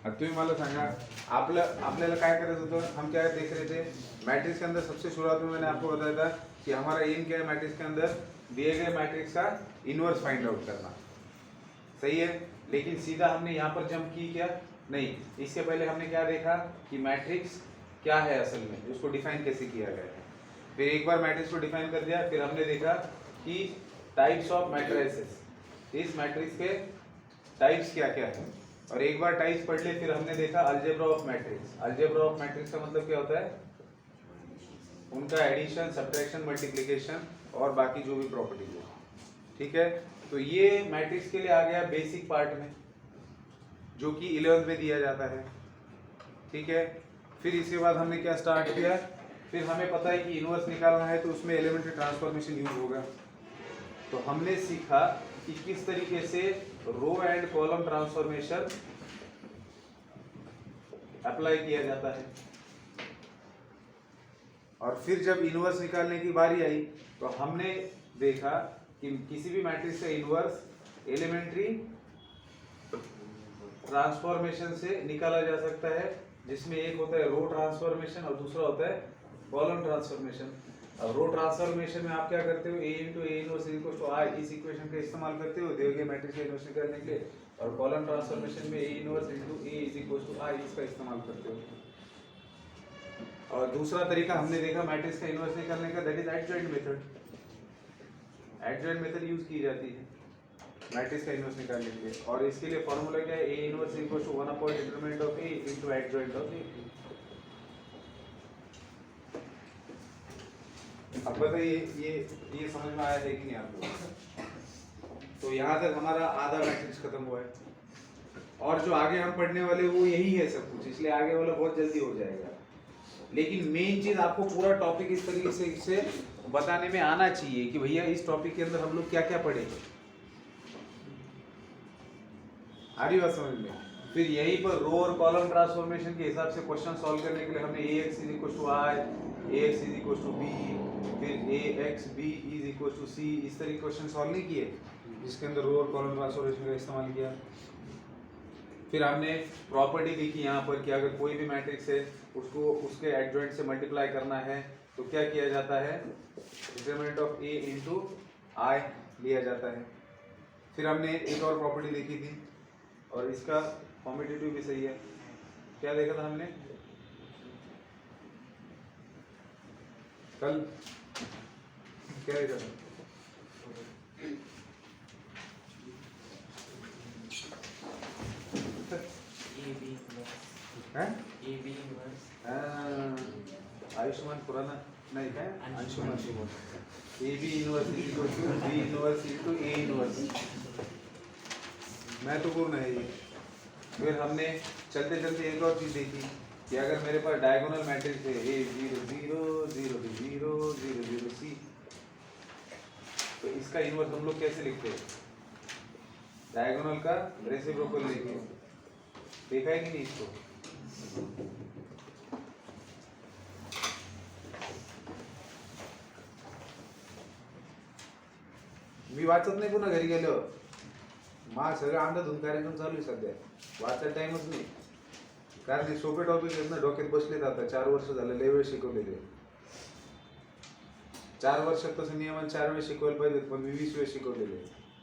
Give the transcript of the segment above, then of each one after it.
तुम्ही मला सांगा, आपल्याला काय करायचं होतं, हम क्या देख रहे थे मैट्रिक्स के अंदर। सबसे शुरुआत में मैंने आपको बताया था कि हमारा एम क्या है मैट्रिक्स के अंदर, दिए गए मैट्रिक्स का इनवर्स फाइंड आउट करना, सही है। लेकिन सीधा हमने यहाँ पर जंप की क्या, नहीं, इसके पहले हमने क्या देखा कि मैट्रिक्स क्या है असल में, उसको डिफाइन कैसे किया गया है। फिर एक बार मैट्रिक्स को डिफाइन कर दिया, फिर हमने देखा कि टाइप्स ऑफ मैट्रिसेस, इस मैट्रिक्स के टाइप्स क्या क्या है, और एक बार टाइप्स पढ़ ले फिर हमने देखा algebra of matrix. Algebra of matrix का मतलब क्या होता है, उनका एडिशन, सब्ट्रैक्शन, मल्टीप्लिकेशन और बाकी जो भी प्रॉपर्टीज है, ठीक है। तो ये मैट्रिक्स के लिए आ गया बेसिक पार्ट में, जो कि 11th में दिया जाता है, ठीक है। फिर इसके बाद हमने क्या स्टार्ट किया, फिर हमें पता है कि इनवर्स निकालना है तो उसमें एलिमेंट्री ट्रांसफॉर्मेशन यूज होगा। तो हमने सीखा कि किस तरीके से row and column transformation apply किया जाता है। और फिर जब इनवर्स निकालने की बारी आई तो हमने देखा कि किसी भी मैट्रिक्स का इनवर्स एलिमेंट्री ट्रांसफॉर्मेशन से निकाला जा सकता है, जिसमें एक होता है रो ट्रांसफॉर्मेशन और दूसरा होता है कॉलम ट्रांसफॉर्मेशन। अब रो ट्रांसफॉर्मेशन में आप क्या करते हो, a into A inverse equal to I, इस इक्वेशन का इस्तेमाल करते हो दिए गए मैट्रिक्स का इनवर्स निकालने के लिए। और कॉलम ट्रांसफॉर्मेशन में a inverse into A is equal to I, इसका इस्तेमाल करते हो। और दूसरा तरीका हमने देखा मैट्रिक्स का इनवर्स निकालने का, that is adjoint method. Adjoint method use की जाती है मैट्रिक्स का इनवर्स निकालने के लिए, और इसके लिए फॉर्मूला क्या है, a inverse equal to 1 upon determinant of a into adjoint of a। अब बताइए ये समझ में आया है कि नहीं आपको? तो यहाँ तक हमारा आधा मैट्रिक्स खत्म हुआ है, और जो आगे हम पढ़ने वाले वो यही है सब कुछ, इसलिए आगे वाला बहुत जल्दी हो जाएगा। लेकिन मेन चीज आपको पूरा टॉपिक इस तरीके से इसे बताने में आना चाहिए कि भैया इस टॉपिक के अंदर हम लोग क्या क्या पढ़ेंगे। आ रही बात समझ में? फिर यहीं पर रो और कॉलम ट्रांसफॉर्मेशन के हिसाब से क्वेश्चन सॉल्व करने के लिए हमने ax is equal to I, ax is equal to b, फिर ax b is equal to c, इस तरह के क्वेश्चन सॉल्व नहीं किए जिसके अंदर रो और कॉलम ट्रांसफॉर्मेशन का इस्तेमाल किया। फिर हमने प्रॉपर्टी देखी यहाँ पर कि अगर कोई भी मैट्रिक्स है उसको उसके एडजॉइंट से मल्टीप्लाई करना है तो क्या किया जाता है, डिटरमिनेंट ऑफ a इंटू आई लिया जाता है। फिर हमने एक और प्रॉपर्टी देखी थी, और इसका कॉम्पिटिटिव भी सही है। क्या देखा था हमने कल, क्या देखा था? आयुष्मान खुराना नहीं क्या, Anshuman A B inverse equal to B inverse into A inverse, महत्वपूर्ण है ये। फिर हमने चलते चलते एक और चीज देखी कि अगर मेरे पास डायगोनल मैट्रिक्स है ए 0 0 0 0 0 0 सी, तो इसका इनवर्स हम लोग कैसे लिखते हैं, डायगोनल का रेसिप्रोकल लेके। देखा है कि नहीं इसको? मी वाचत नाही पुन्हा घरी गेल्यावर, मा सगळं अंधाधुंद कार्यक्रम चालू आहे सध्या, वाचायला टाइमच नाही, कारण हे सोपे टॉपिक आहेत ना, डोक्यात बसले जातात। 4 वर्ष झालं लय वेळ शिकवलेले, 4 वर्षात तसं नियमन 4 वेळ शिकवायला पाहिजे, पण मी 20 वेळ शिकवलेले,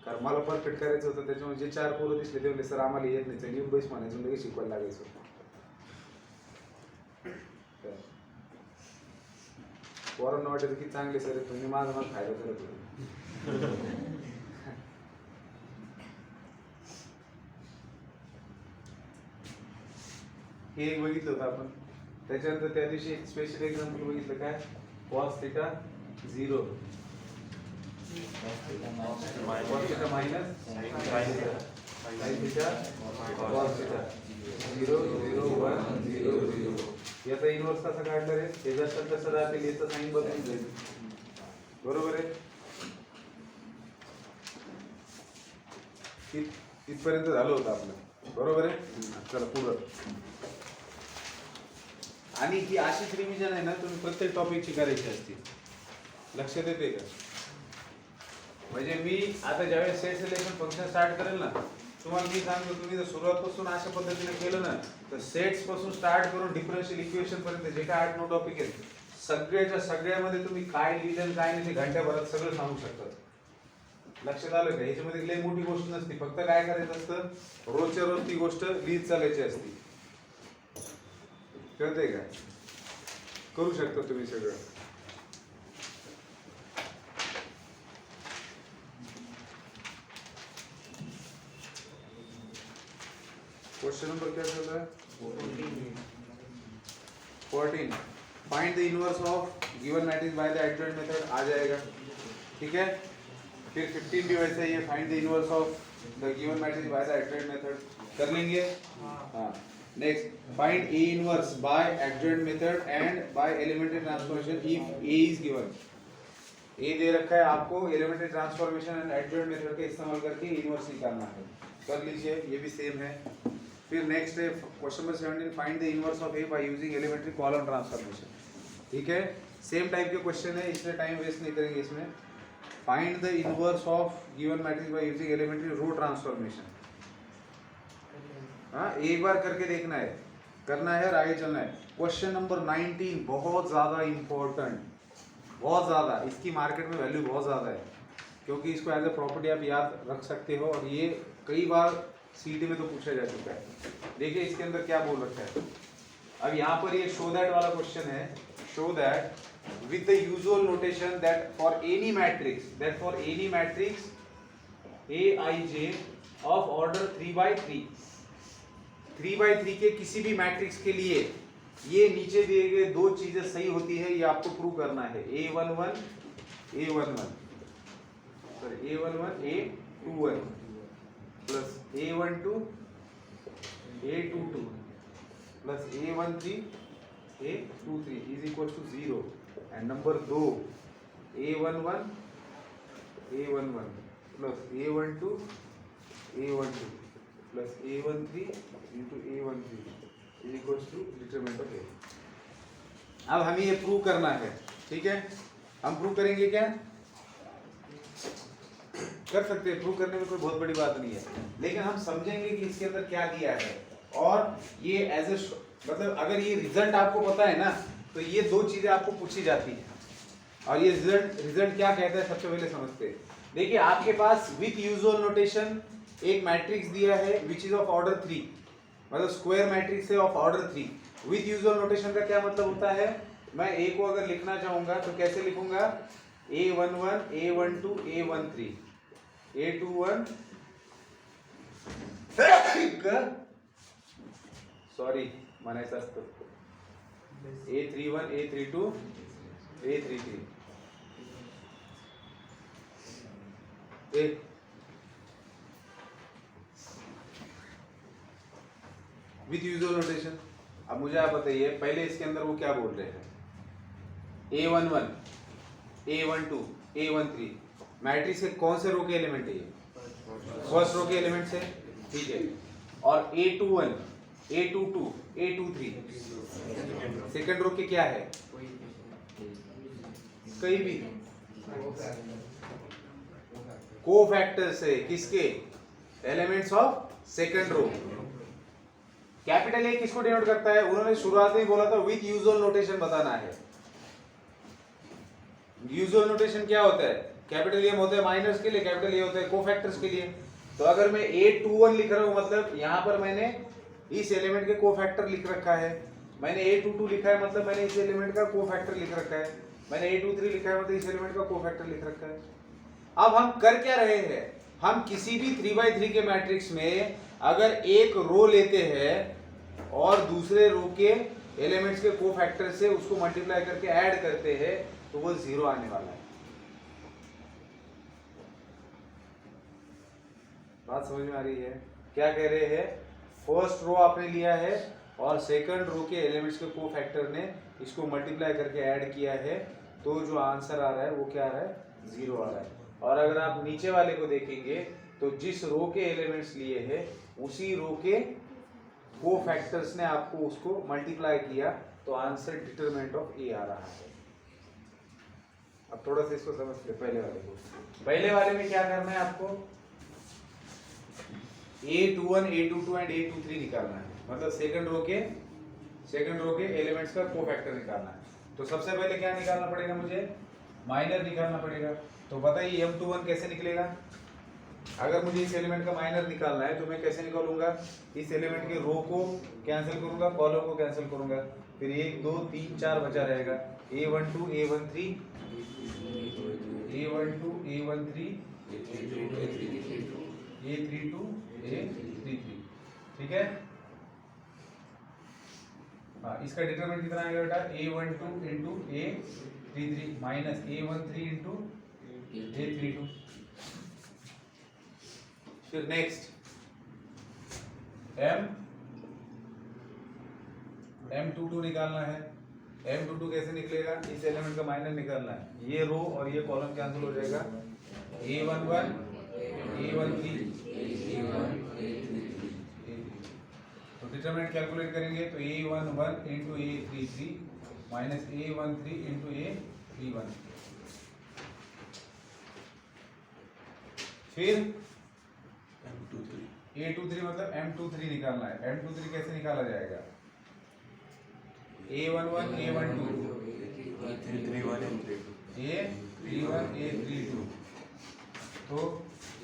कारण मला परफेक्ट करायचं होतं। त्याच्यामुळे जे 4 पोरं दिसले ते म्हणले सर आम्हाला येत नाही, चल येऊन बैस म्हणायचं, लगेच शिकवायला लागायचं। पोरांना वाटायचं की चांगले सर आहेत, मी माझा फायदा करत होतो। हे एक बघितलं होतं आपण, त्याच्यानंतर त्या दिवशी एक स्पेशल एक्झाम्पल बघितलं, काय cos theta 0 cos theta minus sin theta cos theta 0 0 1 0 0, याचा इनवर्स कसा काढला रे, हे जसं कसं राहते याचं साइन बदलून जाईल, बरोबर आहे? इथपर्यंत झालं होतं आपलं, बरोबर आहे? चला पुढं। आणि ही अशीच रिव्हिजन आहे ना, तुम्ही प्रत्येक टॉपिकची करायची असते, लक्षात येते का? म्हणजे मी आता ज्यावेळेस सेट सिलेक्शन फंक्शन स्टार्ट करेल ना, तुम्हाला मी सांगतो, तुम्ही जर सुरुवातपासून अशा पद्धतीने केलं ना तर सेट्स पासून स्टार्ट करून डिफरन्शियल इक्वेशन पर्यंत जे काय 8-9 टॉपिक आहेत सगळ्याच्या सगळ्यामध्ये तुम्ही काय लिहिलं काय नाही ते घंट्याभरात सगळं सांगू शकता. लक्षात आलं का? याच्यामध्ये लई मोठी गोष्ट नसते, फक्त काय करायचं असतं रोजच्या रोज ती गोष्ट लिहित चालायची असते. कळतंय का? करू शकता तुम्ही सगळं. क्वेश्चन नंबर क्या चल रहा है? 14. Find the inverse of given matrix by the adjoint method आ जाएगा. ठीक है. फिर 15 भी वैसे ही है, find the inverse of the given matrix by the adjoint method कर लेंगे. हाँ. Next find A inverse by adjoint method and by elementary transformation if A is given. A दे रखा है आपको, elementary transformation and adjoint method का इस्तेमाल करके इनवर्स निकालना है. कर लीजिए, ये भी सेम है. फिर नेक्स्ट है question number 17, find the inverse of A by using elementary column transformation. ठीक है, सेम टाइप के क्वेश्चन है, इसलिए टाइम वेस्ट नहीं करेंगे इसमें. Find the inverse of given matrix by using elementary row transformation. हाँ, एक बार करके देखना है, करना है और आगे चलना है. क्वेश्चन नंबर 19 बहुत ज्यादा इंपॉर्टेंट, बहुत ज्यादा, इसकी मार्केट में वैल्यू बहुत ज्यादा है क्योंकि इसको एज ए प्रॉपर्टी आप याद रख सकते हो और ये कई बार सीटी में तो पूछा जा चुका है. देखिए इसके अंदर क्या बोल रखा है. अब यहाँ पर ये शो दैट वाला क्वेश्चन है. Show that with the usual notation that for any matrix Aij of order 3/3 3/3 के किसी भी मैट्रिक्स के लिए ये नीचे दिए गए दो चीजें सही होती है, ये आपको प्रूव करना है. A11 A21 plus A12 plus A13 is equal to 0. And number 2 A11 plus A12 plus A13 into A13 is equal to determinant of A. अब हमें ये प्रूव करना है. ठीक है, हम प्रूव करेंगे. क्या कर सकते हैं, प्रूव करने में कोई बहुत बड़ी बात नहीं है, लेकिन हम समझेंगे कि इसके अंदर क्या दिया है. और ये एज ए मतलब अगर ये रिजल्ट आपको पता है ना तो ये दो चीजें आपको पूछी जाती है. और ये रिजल्ट क्या कहता है सबसे पहले समझते हैं. देखिए आपके पास विथ यूजुअल नोटेशन एक मैट्रिक्स दिया है विच इज ऑफ ऑर्डर 3, मतलब स्क्वायर मैट्रिक्स है of order 3. With usual notation का क्या मतलब होता है, मैं ए को अगर लिखना चाहूंगा तो कैसे लिखूंगा, A11 A12 A13 A21 sorry म्हणायचं असतं A31 A32 A33 with usual notation. अब मुझे आप बताइए पहले इसके अंदर वो क्या बोल रहे हैं. A11 A12 A13 मैट्रिक्स के कौन से रो के एलिमेंट है, ये फर्स्ट रो के एलिमेंट है. ठीक है, और A21 A22 A23 second row के क्या है, कहीं भी कोफैक्टर्स है किसके, elements of second row. Capital A किसको डिनोट करता है, उन्होंने शुरुआत में बोला था विथ यूजुअल नोटेशन बताना है. यूजुअल नोटेशन क्या होता है, कैपिटल एम होता है माइनस के लिए, कैपिटल ए होता है कोफैक्टर्स के लिए. तो अगर मैं A21 लिख रहा हूं मतलब यहां पर मैंने इस एलिमेंट के कोफैक्टर लिख रखा है. मैंने A22 लिखा है मतलब मैंने इस एलिमेंट का कोफैक्टर लिख रखा है. मैंने A23 लिखा है मतलब इस एलिमेंट का कोफैक्टर लिख रखा है. अब हम कर क्या रहे हैं, हम किसी भी 3/3 के मैट्रिक्स में अगर एक रो लेते हैं और दूसरे रो के एलिमेंट्स के कोफैक्टर से उसको मल्टीप्लाई करके ऐड करते हैं तो वो 0 आने वाला है. बात समझ में आ रही है. क्या कह रहे हैं, फर्स्ट रो आपने लिया है और सेकंड रो के एलिमेंट्स के कोफैक्टर ने इसको मल्टीप्लाई करके ऐड किया है तो जो आंसर आ रहा है वो क्या आ रहा है, 0 आ रहा है. और अगर आप नीचे वाले को देखेंगे तो जिस रो के एलिमेंट्स लिए हैं उसी रो के कोफैक्टर्स ने आपको उसको मल्टीप्लाई किया तो आंसर डिटरमिनेंट ऑफ ए आ रहा है. अब थोड़ा सा इसको समझ ले. पहले वाले में क्या करना है आपको, A21, A22 एंड A23 निकालना है, मतलब सेकंड रो के एलिमेंट्स का कोफैक्टर निकालना है। तो सबसे पहले क्या निकालना पड़ेगा मुझे, माइनर निकालना पड़ेगा। तो बताइए M21 कैसे निकलेगा? अगर मुझे इस एलिमेंट का माइनर निकालना है तो मैं कैसे निकालूंगा, इस एलिमेंट के रो को कैंसिल करूंगा, कॉलम को कैंसिल करूंगा, फिर 1 2 3 4 बचा रहेगा, A12 A13 A12 A13 A32 A33, ठीक है। हाँ, इसका डिटरमिनेंट कितना आएगा बेटा, A12 into A33 minus A13 into A32। फिर नेक्स्ट M22 निकालना है। M22 कैसे निकलेगा, इस एलिमेंट का माइनर निकालना है, ये रो और ये कॉलम कैंसिल हो जाएगा, A11 A13 तो डिटरमिनेंट कैलकुलेट करेंगे तो A11 into A33 minus A13 into A31। फिर A23 मतलब M23 निकालना है। M23 कैसे निकाला जाएगा, A11 A12 A31 A32 तो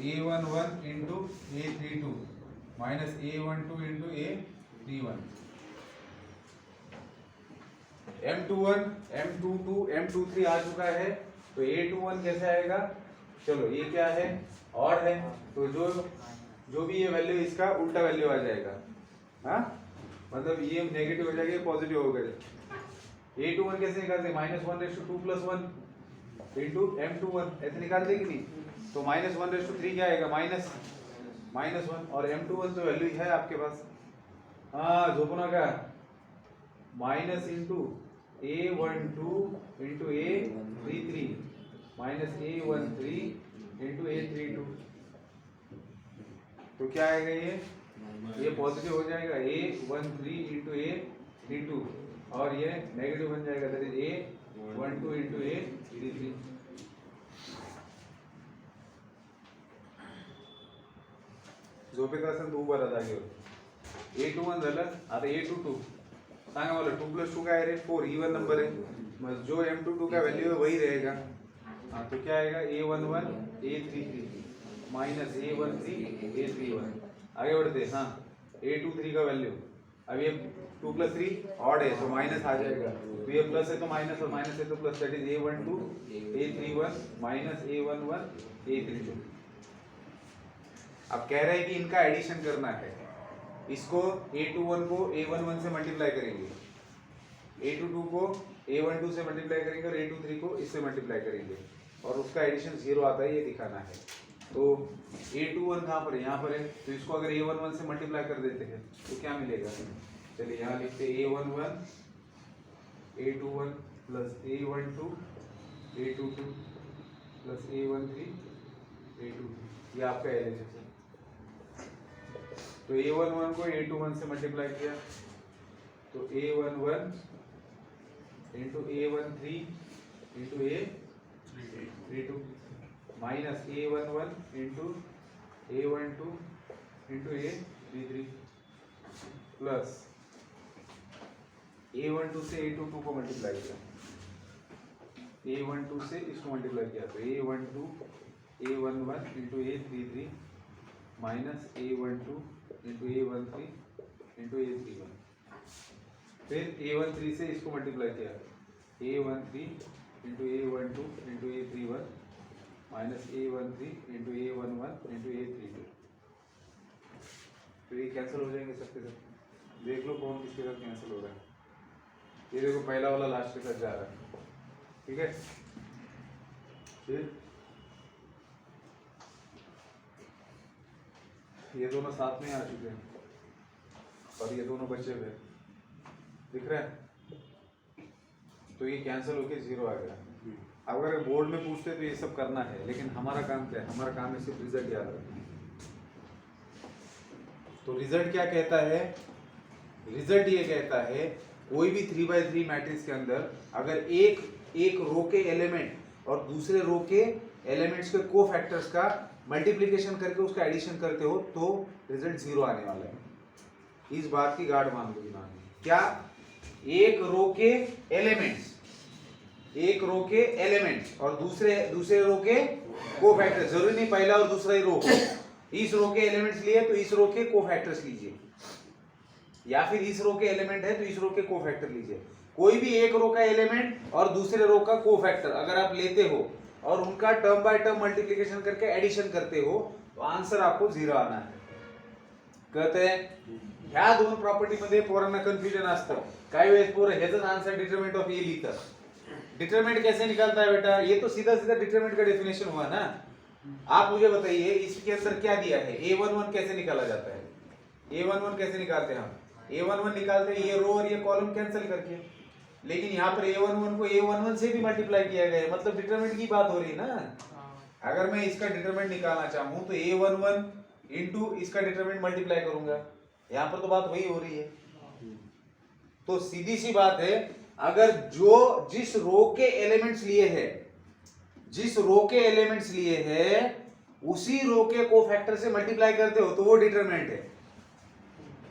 A11 into A32 minus A12 into A31। M21 M22 M23 आ चुका है, तो A21 कैसे आएगा, चलो ये क्या है, ऑड है, तो जो भी ये वैल्यू इसका उल्टा वैल्यू आ जाएगा, हाँ मतलब ये नेगेटिव हो जाएगा, पॉजिटिव हो गया। A21 कैसे निकालते हैं, -1/2 + 1 इंटू M21 ऐसे निकालते कि नहीं, तो -1/3 क्या आएगा, -1 और M21 तो वैल्यू है आपके पास, हाँ जोपना का minus into A12 into A33 minus A13 into A32, तो क्या आएगा, ये पॉजिटिव हो जाएगा, A13 इंटू A32 और ये नेगेटिव बन जाएगा, that is A12 into A33। झोपेतासन 2 बार जागेवर A21 झालं, आता A22 सांगा मला, 2 + 2 काय रे, 4, इवन नंबर है, मग जो M22 का वैल्यू है वही रहेगा। हाँ तो क्या आएगा, A11 A33 minus A13 A31। आगे बढ़ते, हाँ A23 का वैल्यू, अब ये 2 + 3 ऑड है तो माइनस आ जाएगा, तो ये प्लस है तो माइनस और माइनस है तो plus, that is A12 A31 minus A11 A32। अब कह रहे हैं कि इनका एडिशन करना है, इसको A21 को A11 से मल्टीप्लाई करेंगे, A22 को A12 से मल्टीप्लाई करेंगे और A23 को इससे मल्टीप्लाई करेंगे और उसका एडिशन 0 आता है, ये दिखाना है। तो A21 कहाँ पर है, यहाँ पर है, तो इसको अगर A11 से मल्टीप्लाई कर देते हैं तो क्या मिलेगा, चलिए यहाँ लिखते हैं A11 A21 plus A12 A22 plus A13 A22, ये आपका एलिमेंट है। तो A11 को A21 से मल्टीप्लाई किया तो A11 into A13 into A32 minus A11 into A12 into A33 plus A12 से A22 को मल्टीप्लाई किया, A12 से इसको मल्टीप्लाई किया तो A12 A11 into A33 minus A12 into A13 into A31, फिर A13 से इसको मल्टीप्लाई किया A13 into A12 into A31 minus A13 into A11 into A32, तो ये कैंसिल हो जाएंगे सबके सब, देख लो कौन किसके साथ कैंसिल हो रहा है, ये देखो पहला वाला लास्ट के साथ जा रहा है, ठीक है। फिर ये दोनों साथ में आ चुके हैं और ये दोनों बचे हुए दिख रहा है, तो ये कैंसिल होके 0 आ गया। अगर बोर्ड में पूछते तो ये सब करना है, लेकिन हमारा काम क्या है, हमारा काम है सिर्फ रिजल्ट याद रखना। तो रिजल्ट क्या कहता है, रिजल्ट ये कहता है कोई भी 3x3 मैट्रिक्स के अंदर अगर एक रो के एलिमेंट और दूसरे रो के एलिमेंट्स के कोफैक्टर्स का मल्टीप्लिकेशन करके उसका एडिशन करते हो तो रिजल्ट 0 आने वाला है। इस बात की गार्ड मान लो दिमाग में। क्या? एक रो के एलिमेंट्स और दूसरे रो के कोफैक्टर, जरूरी नहीं पहला और दूसरा ही रो हो। इस रो के एलिमेंट्स लिए तो इस रो के कोफैक्टर्स लीजिए, या फिर इस रो के एलिमेंट है तो इस रो के कोफैक्टर लीजिए। कोई भी एक रो का एलिमेंट और दूसरे रो का कोफैक्टर अगर आप लेते हो और उनका टर्म बाय टर्म मल्टीप्लिकेशन करके एडिशन करते हो तो आंसर आपको 0 आना है। कहते हैं ह्या दोन प्रॉपर्टी मध्ये पोरांना कन्फ्युजन असतं। काही वेळेस पोरं ह्याचं आंसर डिटरमिनेंट ऑफ ए लिहितात। डिटरमिनेंट कैसे निकालता है बेटा? ये तो सीधा सीधा डिटरमिनेंट का डेफिनेशन हुआ ना। आप मुझे बताइए इसके अंदर क्या दिया है, a11 कैसे निकाला जाता है? a11 कैसे निकालते हैं हम? a11 निकालते हैं ये रो और ये कॉलम कैंसिल करके, लेकिन यहाँ पर a11 को a11 से भी मल्टीप्लाई किया गया है, मतलब डिटरमिनेंट की बात हो रही है ना। अगर मैं इसका डिटरमिनेंट निकालना चाहूँ तो a11 इंटू इसका डिटरमिनेंट मल्टीप्लाई करूंगा, यहाँ पर तो बात वही हो रही है। तो सीधी सी बात है, अगर जिस रो के एलिमेंट्स लिए है उसी रो के कोफैक्टर से मल्टीप्लाई करते हो तो वो डिटरमिनेंट है,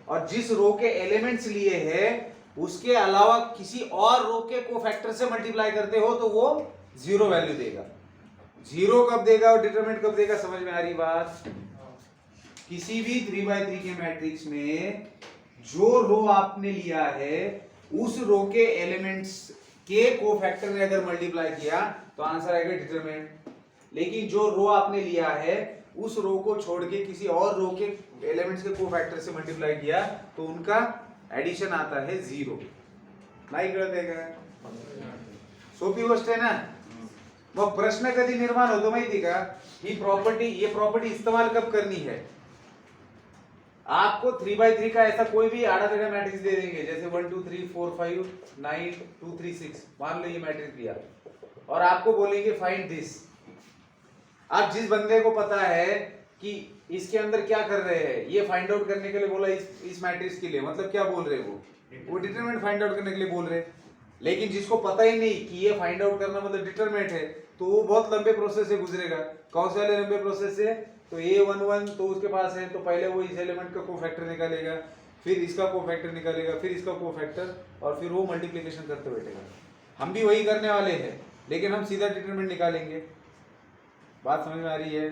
और जिस रो के एलिमेंट्स लिए है उसके अलावा किसी और रो के कोफैक्टर से मल्टीप्लाई करते हो तो वो 0 वैल्यू देगा। 0 कब देगा और डिटरमिनेंट कब देगा, समझ में आ रही बात? किसी भी 3x3 के मैट्रिक्स में जो रो आपने लिया है उस रो के एलिमेंट्स के कोफैक्टर ने अगर मल्टीप्लाई किया तो आंसर आएगा डिटरमिनेंट। लेकिन जो रो आपने लिया है उस रो को छोड़ के किसी और रो के एलिमेंट्स के कोफैक्टर से मल्टीप्लाई किया तो उनका एडिशन आता है 0। नाही कळत आहे का? सोपी गोष्ट आहे ना। मग प्रश्न कधी निर्माण होतो माहिती का? ये प्रॉपर्टी इस्तेमाल कब करनी है? आपको 3x3 का ऐसा कोई भी आधा टेढ़ा मैट्रिक्स दे देंगे, जैसे 1 2 3 4 5 9 2 3 6, मान लो ये मैट्रिक्स दिया और आपको बोलेंगे फाइंड दिस। अब जिस बंदे को पता है कि इसके अंदर क्या कर रहे हैं, ये फाइंड आउट करने के लिए बोला इस मैट्रिक्स के लिए, मतलब क्या बोल रहे हैं वो डिटरमिनेंट फाइंड आउट करने के लिए बोल रहे हैं। लेकिन जिसको पता ही नहीं कि ये फाइंड आउट करना मतलब डिटरमिनेंट है तो वो बहुत लंबे प्रोसेस से गुजरेगा। कौन से वाले लंबे प्रोसेस से? तो a11 तो उसके पास है तो पहले वो इस एलिमेंट का कोफैक्टर निकालेगा, फिर इसका कोफैक्टर निकालेगा, फिर इसका कोफैक्टर, और फिर वो मल्टीप्लिकेशन करते बैठेगा। हम भी वही करने वाले हैं, लेकिन हम सीधा डिटरमिनेंट निकालेंगे। बात समझ में आ रही है?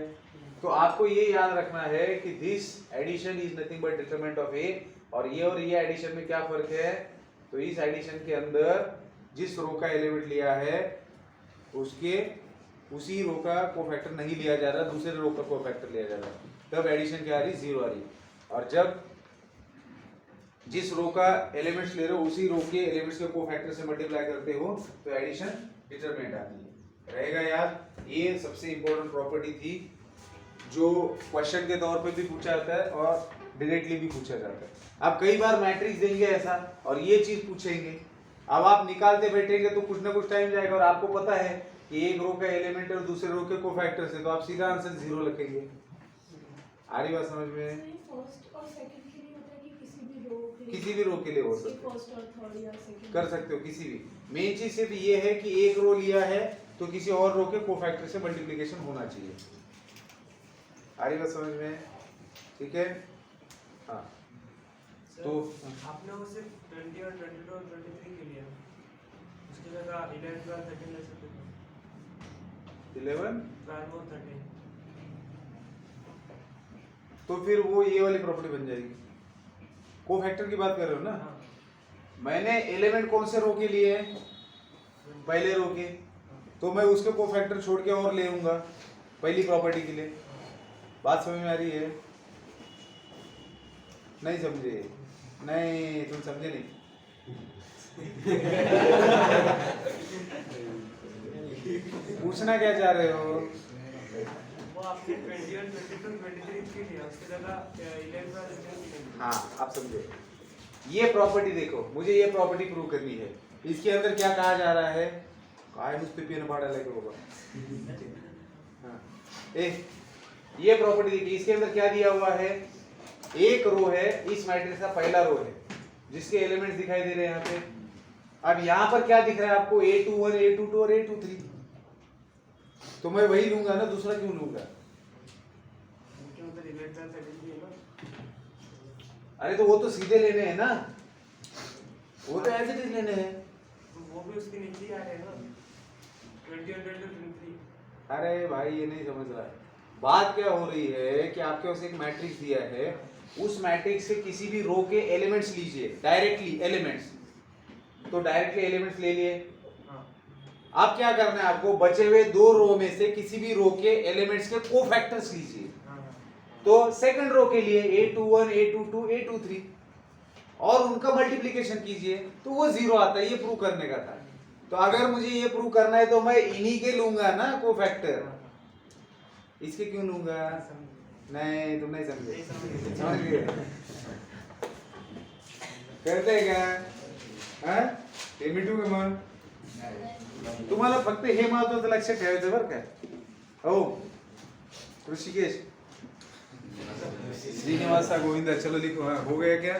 तो आपको ये याद रखना है कि this addition is nothing but determinant of A, और ये एडिशन में क्या फर्क है? तो इस एडिशन के अंदर जिस रो का एलिमेंट लिया है उसी रो का कोफैक्टर नहीं लिया जा रहा, दूसरे रो का कोफैक्टर लिया जा रहा, तब एडिशन क्या आ रही? 0 आ रही। और जब जिस रो का एलिमेंट्स ले रहे हो उसी रो के एलिमेंट्स के कोफैक्टर से मल्टीप्लाई करते हो तो एडिशन डिटरमिनेंट आती है। रहेगा याद? ये सबसे इंपॉर्टेंट प्रॉपर्टी थी जो क्वेश्चन के तौर पे भी पूछा जाता है और डायरेक्टली भी पूछा जाता है। अब कई बार मैट्रिक्स देंगे ऐसा और ये चीज पूछेंगे, अब आप निकालते बैठेंगे तो कुछ ना कुछ टाइम जाएगा, और आपको पता है कि एक रो का एलिमेंट और दूसरे रो के कोफैक्टर से, तो आप सीधा आंसर 0 लिखेंगे। आ रही बात समझ में? फर्स्ट और सेकंड के लिए होता है कि किसी भी रो के लिए हो सकता है, फर्स्ट और थर्ड या सेकंड कर सकते हो किसी भी। मेन चीज सिर्फ ये है कि एक रो लिया है तो किसी और रो के कोफैक्टर से मल्टीप्लिकेशन होना चाहिए। आ रही बात समझ में? ठीक है। हाँ तो आपने वो सिर्फ 20 और 22 और 23 के लिए उसकी जगह 11 12 13 ले सकते थे। 11 12 और 13 तो फिर वो ये वाली प्रॉपर्टी बन जाएगी। कोफैक्टर की बात कर रहे हो ना? हाँ। मैंने एलिमेंट कौन से रो के लिए है? पहले रो के, तो मैं उसके कोफैक्टर छोड़ के और ले आऊंगा पहली प्रॉपर्टी के लिए। बात समझ में आ रही है? नहीं समझे? नहीं, तुम समझे नहीं। पूछना क्या चाह रहे हो? वो आपने 20 और 22 23 के लिए उसकी जगह 11 12 13 हाँ आप समझे। ये प्रॉपर्टी देखो, मुझे ये प्रॉपर्टी प्रूव करनी है। इसके अंदर क्या कहा जा रहा है? काय मुझ पे पेन भाड़ा लगे होगा। हाँ ये प्रॉपर्टी देखिए, इसके अंदर क्या दिया हुआ है? एक रो है, इस मैट्रिक्स का पहला रो है जिसके एलिमेंट्स दिखाई दे रहे हैं यहाँ पे। अब यहाँ पर क्या दिख रहा है आपको? A21 A22 और A23। तो मैं वही लूंगा ना, दूसरा क्यों लूंगा? क्योंकि उधर 11 12 13 भी है ना। अरे तो वो तो सीधे लेने हैं ना, वो तो ऐसे ही लेने हैं। तो वो भी उसके नीचे ही आ रहे हैं ना, 20 और 23। अरे भाई ये नहीं समझ रहा है, बात क्या हो रही है कि आपके पास एक मैट्रिक्स दिया है, उस मैट्रिक्स से किसी भी रो के एलिमेंट्स लीजिए डायरेक्टली एलिमेंट्स, तो डायरेक्टली एलिमेंट्स ले लिए। हाँ अब क्या करना है आपको, बचे हुए दो रो में से किसी भी रो के एलिमेंट्स के कोफैक्टर्स लीजिए। हाँ तो सेकंड रो के लिए a21 a22 a23 और उनका मल्टीप्लिकेशन कीजिए तो वो जीरो आता है, ये प्रूव करने का था। तो अगर मुझे ये प्रूव करना है तो मैं इन्हीं के लूंगा ना कोफैक्टर, इसके क्यों लूंगा? नहीं तुम नहीं समझे, समझ गए करते क्या हा? ते मिठू का मग तुम्हाला फक्त हे महत्वाचं लक्षात ठेवायचं बरं का हो। ऋषिकेश श्रीनिवासा गोविंदा, चलो लिखो। हाँ हो गया क्या?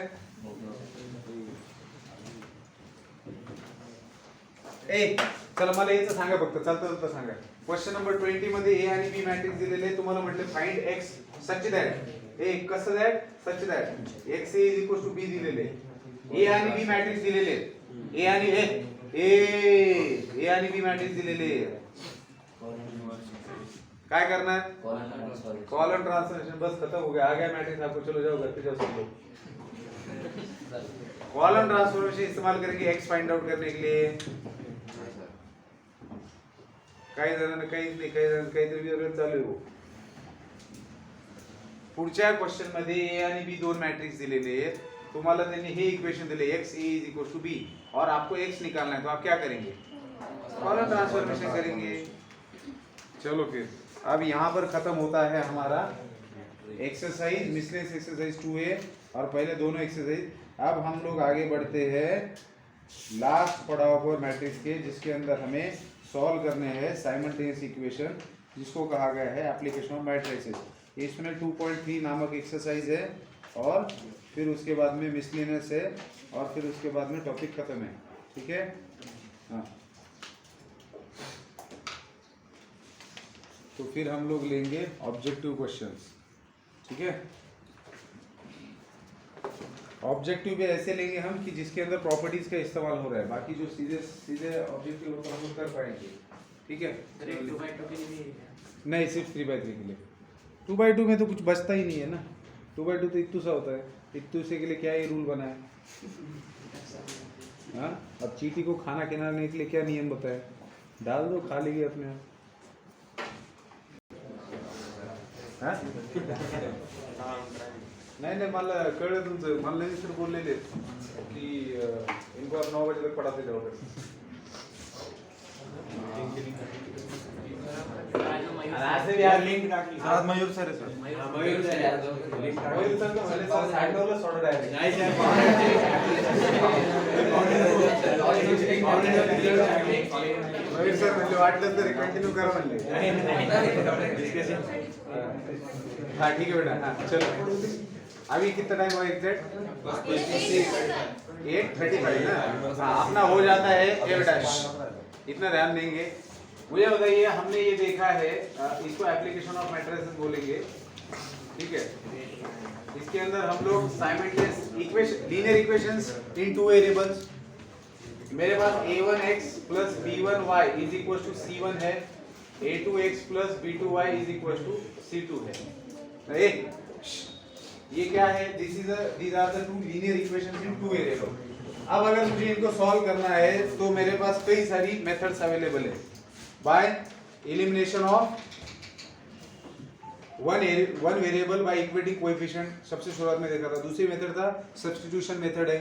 ए चला मला याचं सांगा फक्त, चालतं चालतं सांगा। क्वेश्चन नंबर 20 मध्ये ए आणि बी मॅट्रिक्स दिलेले, तुम्हाला म्हटले find X such that A, कसं that such that X is equal to B दिलेले, ए आणि बी मॅट्रिक्स दिलेले, ए आणि ए आणि बी मॅट्रिक्स दिलेले, काय करना है? Column transformation. बस खत्म हो गया, आ गया मैट्रिक्स आपको, चलो जाओ घर पे जाओ सब लोग। कॉलम ट्रांसफॉर्मेशन इस्तेमाल करेंगे एक्स फाइंड आउट करने के लिए। काही जणांना काहीच नाही, काही जण काहीतरी वेगळं चालू आहे हो। पुढच्या क्वेश्चन मध्ये ए आणि बी दोन मॅट्रिक्स दिलेले आहेत, तुम्हाला त्यांनी हे इक्वेशन दिले x a is equal to b और आपको x निकालना है, तो आप क्या करेंगे? कॉलम ट्रांसफॉर्मेशन करेंगे। चलो फिर अब यहाँ पर खत्म होता है हमारा एक्सरसाइज मिसलेनियस एक्सरसाइज 2a और पहले दोनों एक्सरसाइज। अब हम लोग आगे बढ़ते हैं लास्ट पड़ाव पर मैट्रिक्स के, जिसके अंदर हमें सॉल्व करने हैं साइमल्टेनियस इक्वेशन, जिसको कहा गया है एप्लीकेशन ऑफ मैट्रिसेस। इसमें 2.3 नामक एक्सरसाइज है और फिर उसके बाद में मिसलेनियस है और फिर उसके बाद में टॉपिक खत्म है। ठीक है हाँ, तो फिर हम लोग लेंगे ऑब्जेक्टिव क्वेश्चंस। ठीक है, ऑब्जेक्टिव भी ऐसे लेंगे हम कि जिसके अंदर प्रॉपर्टीज का इस्तेमाल हो रहा है, बाकी जो सीधे सीधे ऑब्जेक्टिव होता है हम लोग कर पाएंगे। ठीक है नहीं, सिर्फ 3/3 के लिए। 2/2 में तो कुछ बचता ही नहीं है ना, 2/2 तो इत्तू सा होता है, इत्तू से के लिए क्या ये रूल बना है? हाँ, अब चींटी को खाना खिलाने के लिए क्या नियम बताया? डाल दो, खा लेगी अपने आप। हाँ? नहीं नहीं, मला कळलं तुमचं, मला नाही सर बोललेले की इनको आप 9 बजे तक पढ़ाते जाओगे। ऐसे भी यार लिंक आज मयूर सर है सर। मयूर सर यार, मयूर सर का भले सर साइड ला सोडा डायरेक्ट नाही सर। मयूर सर म्हणजे वाटलं तर कंटिन्यू करा म्हणले। हाँ ठीक है बेटा, हाँ चलो। अभी कितना टाइम हुआ एग्जैक्ट? 8:35 ना। हाँ अपना हो जाता है a', इतना ध्यान देंगे। मुझे बताइए, हमने ये देखा है, इसको एप्लीकेशन ऑफ मैट्रिसेस बोलेंगे। ठीक है, इसके अंदर हम लोग simultaneous equation, linear equations in two variables. मेरे पास a1x plus b1y is equal to c1 है, a2x plus b2y is equal to c2 है। ये क्या है? these are the two linear equations in two variable। अब अगर मुझे इनको सॉल्व करना है तो मेरे पास कई सारी मेथड्स अवेलेबल है। By elimination of one variable bye equating coefficient, सबसे शुरुआत में देखा था। दूसरी मेथड था सब्स्टिट्यूशन मेथड है।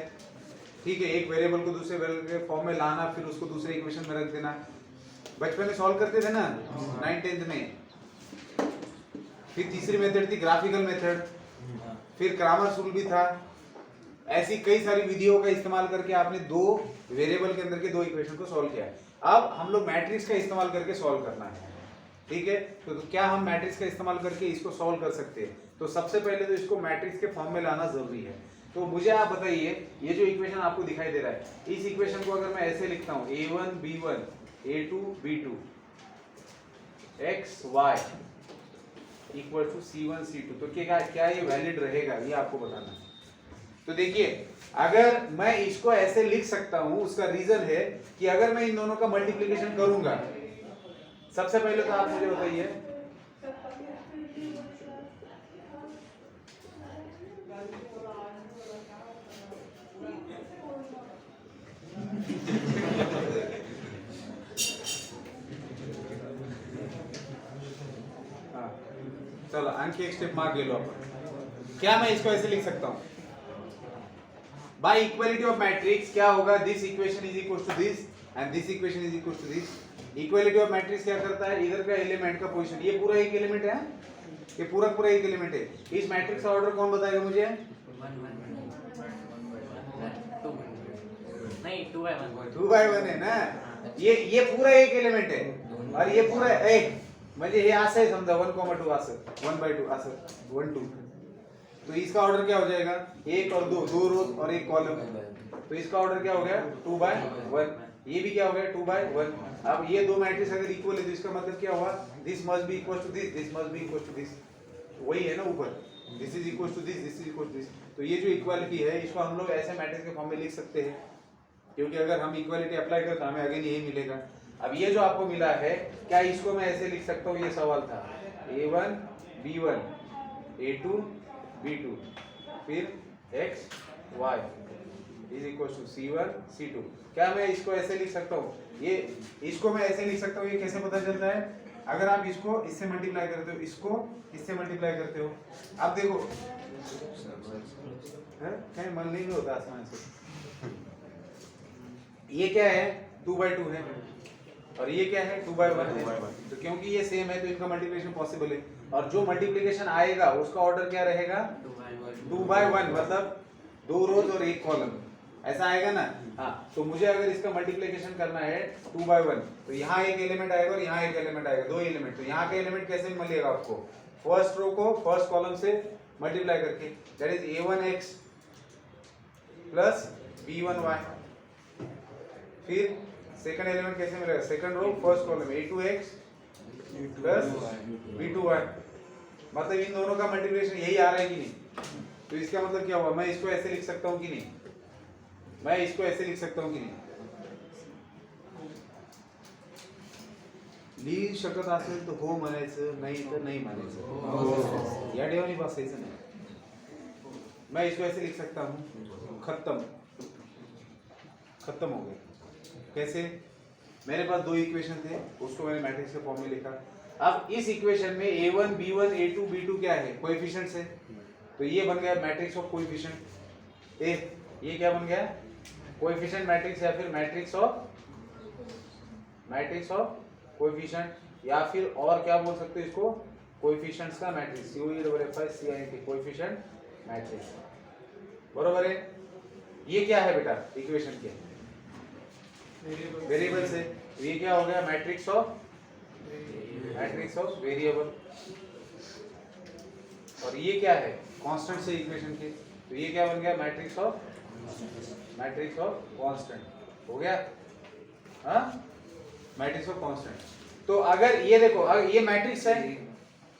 ठीक है, एक वेरिएबल को दूसरे वेरिएबल के फॉर्म में लाना, फिर उसको दूसरे इक्वेशन में रख देना। बचपन में सॉल्व करते थे ना 9th-10th में। फिर तीसरी मेथड थी ग्राफिकल मेथड, फिर क्रामर्स रूल भी था। ऐसी कई सारी विधियों का इस्तेमाल करके आपने दो वेरिएबल के अंदर के दो इक्वेशन को सॉल्व किया है। अब हम लोग मैट्रिक्स का इस्तेमाल करके सॉल्व करना है। ठीक है, तो क्या हम मैट्रिक्स का इस्तेमाल करके इसको सॉल्व कर सकते हैं? तो सबसे पहले तो इसको मैट्रिक्स के फॉर्म में लाना जरूरी है। तो मुझे आप बताइए, ये जो इक्वेशन आपको दिखाई दे रहा है, इस इक्वेशन को अगर मैं ऐसे लिखता हूँ a1 b1 a2 b2 x y equal to c1 c2, तो क्या ये वैलिड रहेगा? ये आपको बताना है। तो देखिए अगर मैं इसको ऐसे लिख सकता हूं, उसका रीजन है कि अगर मैं इन दोनों का मल्टीप्लिकेशन करूंगा, सबसे पहले तो आप मुझे बताइए हाँ, चलो आणखी एक स्टेप मार्क ले लो अपन। क्या मैं इसको ऐसे लिख सकता हूं, बाय इक्वालिटी ऑफ मैट्रिक्स क्या होगा, this equation is equal to this and this equation is equal to this. Equality of matrix क्या करता है, इधर का एलिमेंट का पोजीशन, ये पूरा एक एलिमेंट है, ये पूरा पूरा एक एलिमेंट है। इस मैट्रिक्स का ऑर्डर कौन बताएगा मुझे? 2 by 1 है ना, ये पूरा एक एलिमेंट है और ये पूरा एक, म्हणजे हे असं आहे समजा 1,2 असं 1/2 असं 1 2, तो इसका ऑर्डर क्या हो जाएगा, एक और दो, दो रोज और एक कॉलम, तो इसका ऑर्डर क्या हो गया 2 by 1। ये भी क्या हो गया 2 by 1। अब ये दो मैट्रिक्स अगर इक्वल है तो इसका मतलब क्या हुआ, this must be equal to this, this must be equal to this, वही है ना ऊपर, this is equal to this, this is equal to this. तो ये जो इक्वालिटी है इसको हम लोग ऐसे मैट्रिक्स के फॉर्म में लिख सकते हैं, क्योंकि अगर हम इक्वालिटी अप्लाई करें तो हमें अगेन यही मिलेगा। अब ये जो आपको मिला है, क्या इसको मैं ऐसे लिख सकता हूँ, ये सवाल था a1 b1 a2 b2 फिर x y is equal to c1 c2। क्या मैं इसको ऐसे लिख सकता हूँ, ये इसको मैं ऐसे लिख सकता हूँ, ये कैसे पता चलता है, अगर आप इसको इससे मल्टीप्लाई करते हो, इसको इससे मल्टीप्लाई करते हो। अब देखो कहीं मन नहीं होता आसमान से, ये क्या है 2 by 2 है और ये क्या है 2 by 1 है, तो क्योंकि ये सेम है तो इनका मल्टीप्लिकेशन पॉसिबल है, और जो मल्टीप्लिकेशन आएगा उसका ऑर्डर क्या रहेगा 2 by 1, मतलब दो रोज और एक कॉलम, ऐसा आएगा ना। हाँ, तो मुझे अगर इसका मल्टीप्लिकेशन करना है 2 by 1, तो यहाँ एक एलिमेंट आएगा और यहाँ एक एलिमेंट आएगा, दो एलिमेट, तो यहाँ के एलिमेंट कैसे मिलेगा आपको, फर्स्ट रो को फर्स्ट कॉलम से मल्टीप्लाई करके, that is a1x plus b1y। फिर सेकंड एलिमेंट कैसे मिलेगा, second row first column a2x plus b2y, मतलब इन दोनों का मल्टीप्लिकेशन यही आ रहा है कि नहीं, तो इसका मतलब क्या हुआ, मैं इसको ऐसे लिख सकता हूँ कि नहीं, मैं इसको ऐसे लिख सकता हूँ कि नहीं, लिहू शकत असेल तर हो म्हणायचं, नाही तर नाही म्हणायचं, या ठेवानी बसायचं नाही। मैं इसको ऐसे लिख सकता हूँ, खत्म, खत्म हो गया। कैसे, मेरे पास दो इक्वेशन थे, उसको मैंने मैट्रिक्स के फॉर्म में लिखा। अब इस इक्वेशन में a1 b1 a2 b2 क्या है, कोएफिशिएंट्स है, तो ये बन गया मैट्रिक्स ऑफ कोएफिशिएंट ए, ये क्या बन गया कोएफिशिएंट मैट्रिक्स, या फिर मैट्रिक्स ऑफ कोएफिशिएंट, या फिर और क्या बोल सकते हो इसको, कोएफिशिएंट्स का मैट्रिक्स, COEFFICINT कोएफिशिएंट मैट्रिक्स, बरोबर है। ये क्या है बेटा, इक्वेशन क्या है, वेरिएबल्स है, ये क्या हो गया मैट्रिक्स ऑफ वेरिएबल, और ये क्या है कांस्टेंट से इक्वेशन के, तो ये क्या बन गया मैट्रिक्स ऑफ कांस्टेंट, हो गया हाँ, मैट्रिक्स ऑफ कांस्टेंट। तो अगर ये देखो, अगर ये मैट्रिक्स है,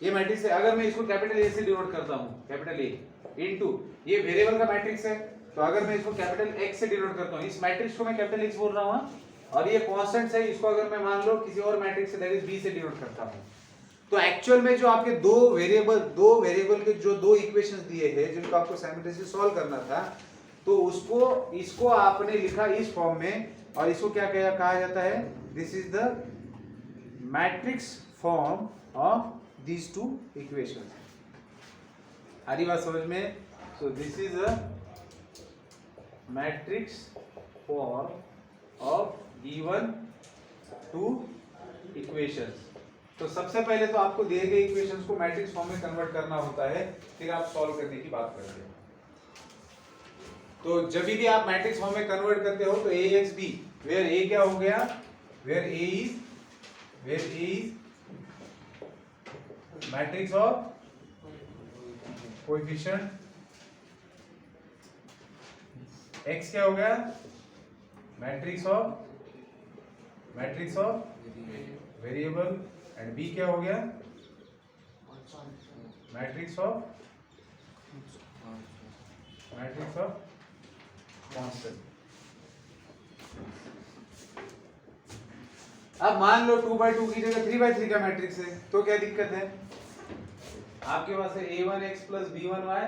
ये मैट्रिक्स है, अगर मैं इसको कैपिटल ए से डिनोट करता हूँ, कैपिटल ए इनटू, ये वेरिएबल का मैट्रिक्स है, तो अगर मैं इसको कैपिटल एक्स से डिनोट करता हूँ, इस मैट्रिक्स को मैं कैपिटल एक्स बोल रहा हूँ, और ये कांस्टेंट है, इसको अगर मैं मान लो किसी और मैट्रिक्स से दैट इज बी से डिनोट करता हूँ, तो एक्चुअल में जो आपके दो वेरिएबल के जो दो इक्वेशंस दिए हैं जिनको आपको साइमल्टेनियसली सॉल्व करना था, तो इसको आपने लिखा इस फॉर्म में, और इसको क्या कहा जाता है, this is the matrix form of these two equations. हरी बात समझ में, so this is a matrix form of given two equations. तो सबसे पहले तो आपको दिए गए इक्वेशंस को मैट्रिक्स फॉर्म में कन्वर्ट करना होता है, फिर आप सॉल्व करने की बात करते हैं। तो जब भी आप मैट्रिक्स फॉर्म में कन्वर्ट करते हो तो AXB, वेयर A क्या हो गया, where A is matrix of coefficient, X क्या हो गया matrix of variable, and B क्या हो गया matrix of matrix of constant. अब मान लो 2/2 की जगह 3/3 का मैट्रिक्स है, तो क्या दिक्कत है? आपके पास है a1x plus b1y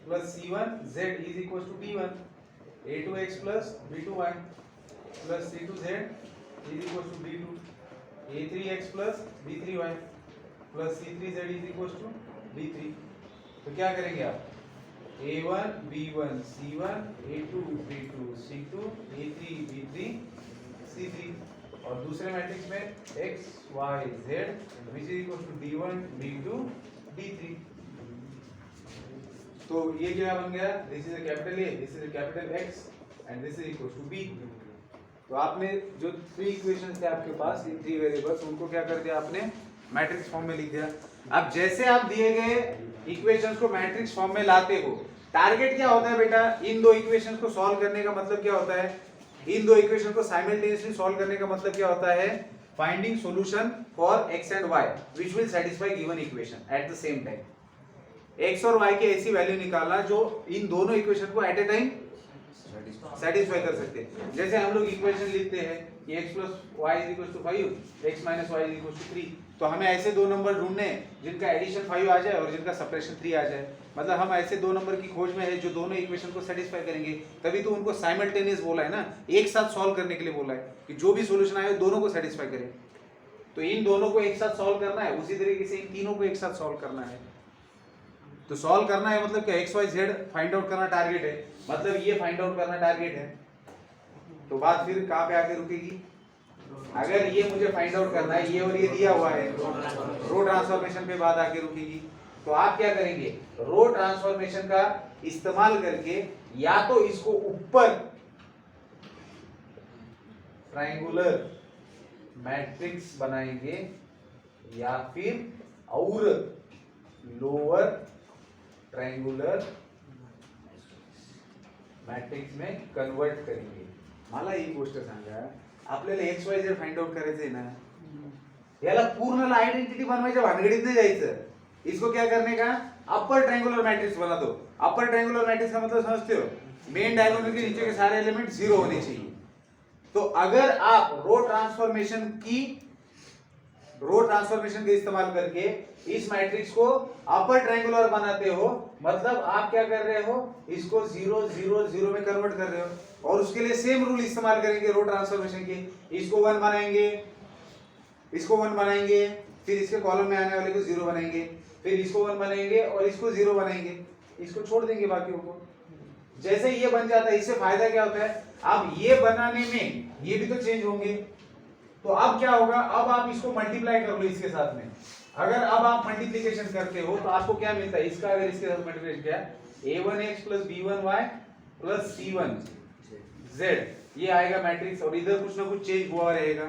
plus c1z is equals to d1, a2x plus b2y plus c2z is equals to d2, a3x plus b3y plus c3z is equals to d3। तो क्या करेंगे आप? a1 b1 c1 a2 b2 c2 a3 b3 c3, और दूसरे matrix में x y z which is equals to d1 d2 d3। तो ये क्या बन गया? This is a capital A, this is a capital X and this is equal to B। तो आपने जो 3 इक्वेशंस थे आपके पास, इन 3 वेरिएबल्स, उनको क्या कर दिया आपने? मैट्रिक्स फॉर्म में लिख दिया। अब जैसे आप दिए गए इक्वेशंस को मैट्रिक्स फॉर्म में लाते हो, टारगेट क्या होता है बेटा? इन दो इक्वेशंस को सॉल्व करने का मतलब क्या होता है? इन दो इक्वेशन को साइमल्टेनियसली सॉल्व करने का मतलब क्या होता है? Finding solution for x and y which will satisfy given equation at the same time. x और y की ऐसी वैल्यू निकालना जो इन दोनों इक्वेशन को एट ए टाइम सैटिस्फाई कर सकते हैं। जैसे हम लोग इक्वेशन लिखते हैं कि x + y = 5, x - y = 3, तो हमें ऐसे दो नंबर ढूंढने हैं जिनका एडिशन 5 आ जाए और जिनका सब्ट्रैक्शन 3 आ जाए। मतलब हम ऐसे दो नंबर की खोज में है जो दोनों इक्वेशन को सेटिस्फाई करेंगे, तभी तो उनको साइमल्टेनियस बोला है ना, एक साथ सॉल्व करने के लिए बोला है कि जो भी सॉल्यूशन आए दोनों को सेटिस्फाई करे। तो इन दोनों को एक साथ सॉल्व करना है, उसी तरीके से इन तीनों को एक साथ सॉल्व करना है। तो सॉल्व करना है मतलब क्या? x y z find out करना टारगेट है, मतलब ये फाइंड आउट करना टारगेट है। तो बात फिर कहां पे आके रुकेगी? अगर ये मुझे फाइंड आउट करना है, ये और ये दिया हुआ है, रो ट्रांसफॉर्मेशन पे बात आके रुकेगी। तो आप क्या करेंगे? रो ट्रांसफॉर्मेशन का इस्तेमाल करके या तो इसको ऊपर ट्रायंगुलर मैट्रिक्स बनाएंगे या फिर और लोअर ट्रायंगुलर मॅट्रिक्स में कन्वर्ट करेंगे। मला ही गोष्ट सांगा, आपल्याला x Y Z find out करायचंय ना, याला पूर्ण आयडेंटिटी बनवायच्या भानगडीत नाही जायचं। इसको क्या करने का? अपर ट्रायंगुलर मैट्रिक्स बना दो। अपर ट्रायंगुलर मैट्रिक्स का मतलब समझते हो? मेन डायगोनल के नीचे के सारे एलिमेंट 0 होने चाहिए। तो अगर आप रो ट्रांसफॉर्मेशन का इस्तेमाल करके इस मैट्रिक्स को अपर ट्रायंगुलर बनाते हो, मतलब आप क्या कर रहे हो? इसको 0 0 0 में कन्वर्ट कर रहे हो। और उसके लिए सेम रूल इस्तेमाल करेंगे रो ट्रांसफॉर्मेशन के। इसको 1 बनाएंगे, इसको 1 बनाएंगे, फिर इसके कॉलम में आने वाले को 0 बनाएंगे, फिर इसको 1 बनाएंगे और इसको 0 बनाएंगे, इसको छोड़ देंगे बाकियों को। जैसे ये बन जाता है, इससे फायदा क्या होता है? अब ये बनाने में ये भी तो चेंज होंगे। तो अब क्या होगा? अब आप इसको मल्टीप्लाई कर लो इसके साथ में। अगर अब आप मल्टीप्लिकेशन करते हो तो आपको क्या मिलता है? इसका अगर इसके साथ मल्टीप्लिकेशन किया, a1x + b1y + c1z, ये आएगा मैट्रिक्स, और इधर कुछ ना कुछ चेंज हुआ रहेगा,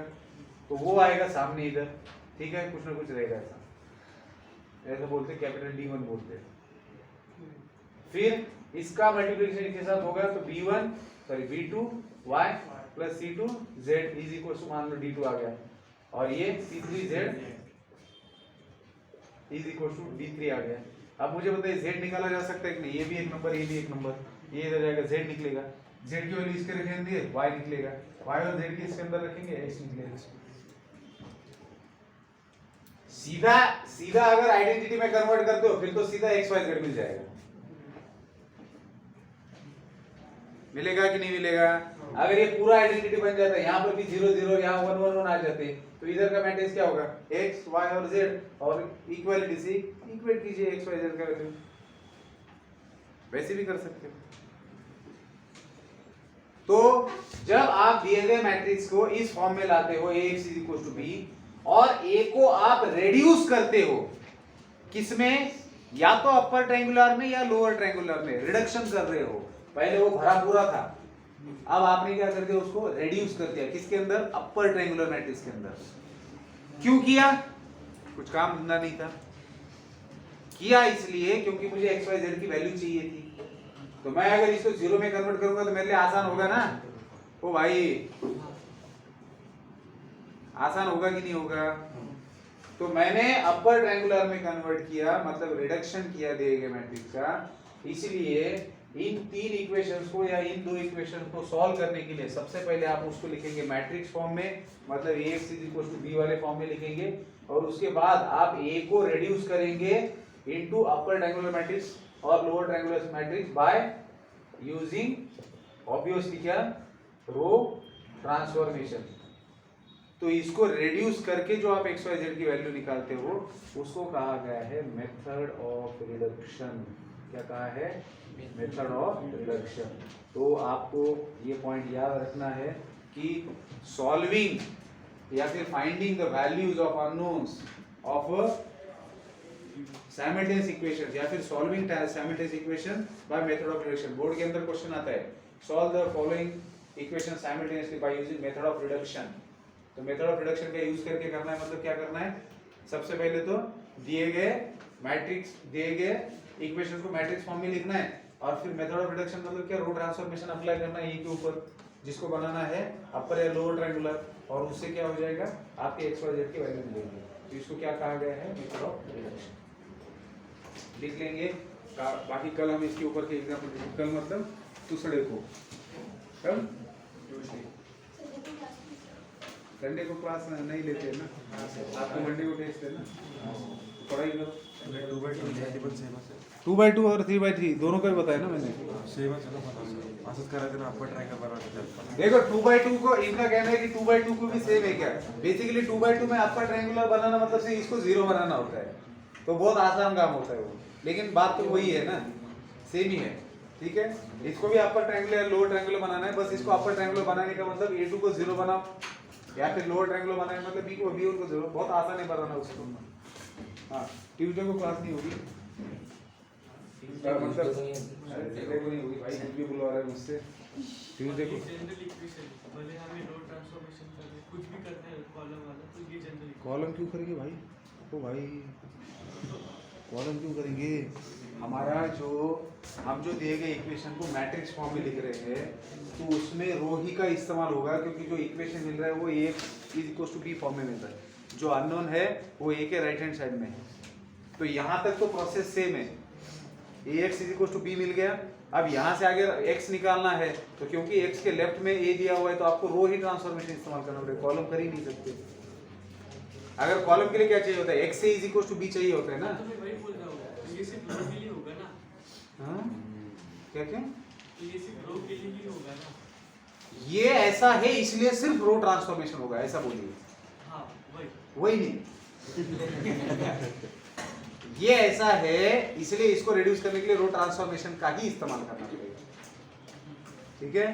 तो वो आएगा सामने इधर, ठीक है? कुछ ना कुछ रहेगा ऐसा, ऐसा बोलते कैपिटल D1 बोलते हैं। फिर इसका मल्टीप्लिकेशन इसके साथ होगा तो b2y + c2z is equal to, मान लो d2 आ गया, और ये c3z is equal to d3 आ गया। अब मुझे बताइए z निकाला जा सकता है कि नहीं? ये भी एक नंबर, ये भी एक नंबर, ये इधर जाएगा, z निकलेगा, z की वैल्यू इसके रखेंगे, y निकलेगा, y और z के इसके अंदर रखेंगे, x निकलेगा। सीधा सीधा अगर आइडेंटिटी में कन्वर्ट करते हो फिर तो सीधा x y z मिल जाएगा। मिलेगा कि नहीं मिलेगा? अगर ये पूरा आइडेंटिटी बन जाता है, यहाँ पर भी 0 0, यहाँ 1 1 1 आ जाते, तो इधर का मैट्रिक्स क्या होगा? x y और z, और इक्वालिटी से इक्वेट कीजिए x y z का वैल्यू। वैसे भी कर सकते हो। तो जब आप दिए गए मैट्रिक्स को इस फॉर्म में लाते हो, ax = b, और a को आप रेड्यूस करते हो, किसमें? या तो अपर ट्रायंगुलर में या लोअर ट्रायंगुलर में रिडक्शन कर रहे हो। पहले वो भरा पूरा था, अब आपने क्या कर दिया? उसको रेड्यूस कर दिया। किसके अंदर? अपर ट्रायंगुलर मैट्रिक्स के अंदर। क्यों किया? कुछ काम धंधा नहीं था, किया इसलिए क्योंकि मुझे x y z की वैल्यू चाहिए थी। तो मैं अगर इसको 0 में कन्वर्ट करूंगा तो मेरे लिए आसान होगा ना? ओ भाई, आसान होगा कि नहीं होगा? तो मैंने अपर ट्रायंगुलर में कन्वर्ट किया, मतलब रिडक्शन किया दिए गए मैट्रिक्स का, इसलिए इन तीन इक्वेशंस को या इन दो इक्वेशंस को सॉल्व करने के लिए सबसे पहले आप उसको लिखेंगे मैट्रिक्स फॉर्म में, मतलब Ax b वाले फॉर्म में लिखेंगे, और उसके बाद आप A को रेड्यूस करेंगे इनटू अपर ट्रायंगुलर मैट्रिक्स और lower triangular matrix by using obviously क्या, रो ट्रांसफॉर्मेशन। तो इसको रेड्यूस करके जो आप एक्स वाई जेड की वैल्यू निकालते हो उसको कहा गया है मेथड ऑफ रिडक्शन। क्या कहा है? Method of reduction. तो आपको ये पॉइंट याद रखना है कि सॉल्विंग या फिर finding the values of unknowns of simultaneous equation या फिर solving simultaneous equation by method of reduction. Board के अंदर क्वेश्चन आता है, solve the following equation simultaneously by using method of reduction. तो मेथड ऑफ रिडक्शन का यूज करके करना है, मतलब क्या करना है, सबसे पहले तो दिए गए मैट्रिक्स, दिए गए इक्वेशंस को मैट्रिक्स फॉर्म में लिखना है, और फिर मेथड ऑफ रिडक्शन मतलब क्या, रो ट्रांसफॉर्मेशन अप्लाई करना है ए के ऊपर, जिसको बनाना है अपर या लोअर ट्रायंगुलर, और उससे क्या हो जाएगा, आपके एक्स वाई जेड की वैल्यू मिलेगी। तो इसको क्या कहा गया है, मेथड ऑफ रिडक्शन। लिख लेंगे, बाकी कल हम इसके ऊपर के एग्जांपल, कल मतलब दूसरे को, कल संडे को क्लास नहीं लेते हैं ना, आपको मंडे को टेस्ट है ना, पढ़ाई करो। 2/2 और 3/3 दोनों का भी बताया ना मैंने। देखो 2/2 को इनका कहना है कि 2/2 को भी सेम है क्या, बेसिकली 2/2 में आपका ट्रायंगुलर बनाना मतलब से इसको जीरो बनाना होता है, तो बहुत आसान काम होता है वो, लेकिन बात तो वही है ना, सेम ही है, ठीक है। इसको भी अपर ट्रायंगुलर लोअर ट्रायंगुलर बनाना है, बस इसको अपर ट्रायंगुलर बनाने का मतलब A2 को जीरो बनाओ, या फिर लोअर ट्रायंगुलर बनाने मतलब B को जीरो, बहुत आसान है बनाना उसको। हाँ, ट्यूसडे को क्लास नहीं होगी, मतलब संडे को नहीं होगी भाई, कुछ भी बुलवा रहा है मुझसे। ट्यूसडे को जनरल इक्वेशन, भले हमें रो ट्रांसफॉर्मेशन करना है, कुछ भी करना है कॉलम वाला, तो ये जनरल कॉलम क्यों करेंगे भाई, ओ भाई कॉलम क्यों करेंगे, हमारा जो हम जो दिए गए इक्वेशन को मैट्रिक्स फॉर्म में लिख रहे हैं, तो उसमें रो ही का इस्तेमाल होगा, क्योंकि जो इक्वेशन मिल रहा है वो A इज B फॉर्म में मिल रहा है, जो अननोन है वो A के राइट हैंड साइड में है। तो यहाँ तक तो प्रोसेस सेम है, Ax इज B मिल गया, अब यहाँ से आगे x निकालना है, तो क्योंकि x के लेफ्ट में A दिया हुआ है तो आपको रो ही ट्रांसफॉर्मेशन इस्तेमाल करना पड़ेगा, कॉलम कर ही नहीं सकते। अगर कॉलम के लिए क्या चाहिए होता है, x इज B चाहिए होता है ना, तो मैं वही बोल रहा हूँ, ये सिर्फ रो के लिए होगा ना। हाँ क्या क्या, तो ये सिर्फ रो के लिए ही होगा ना। ये ऐसा है इसलिए सिर्फ रो ट्रांसफॉर्मेशन होगा, ऐसा बोलिए। हाँ वही वही नहीं ये ऐसा है इसलिए इसको रिड्यूस करने के लिए रो ट्रांसफॉर्मेशन का ही इस्तेमाल करना पड़ेगा, ठीक है।